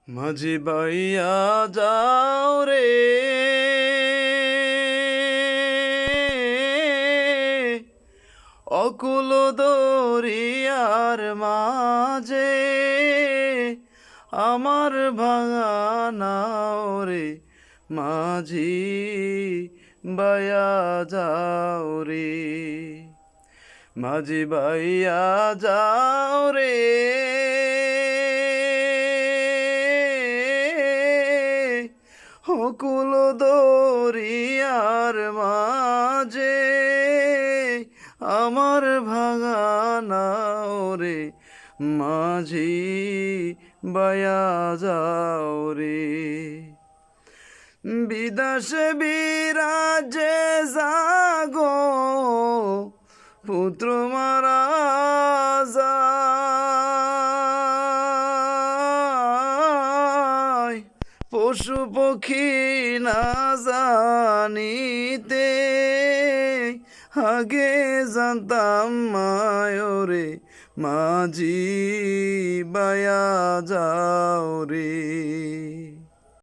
মাঝি বাইয়া যাও রে অকুল দরিয়ার মাঝে আমার ভাঙা নাও রে মাঝি বাইয়া যাও রে মাঝি বাইয়া যাও রে অকুল দরিয়ার মাঝে আমার ভাঙা নাও রে মাঝি বায়া যাও রে বিদেশে বিরাজে জাগো পুত্র মারা যায় পশু পক্ষী না জানিতে আগে জানতাম মায়রে মাঝি বায়া যাও রে।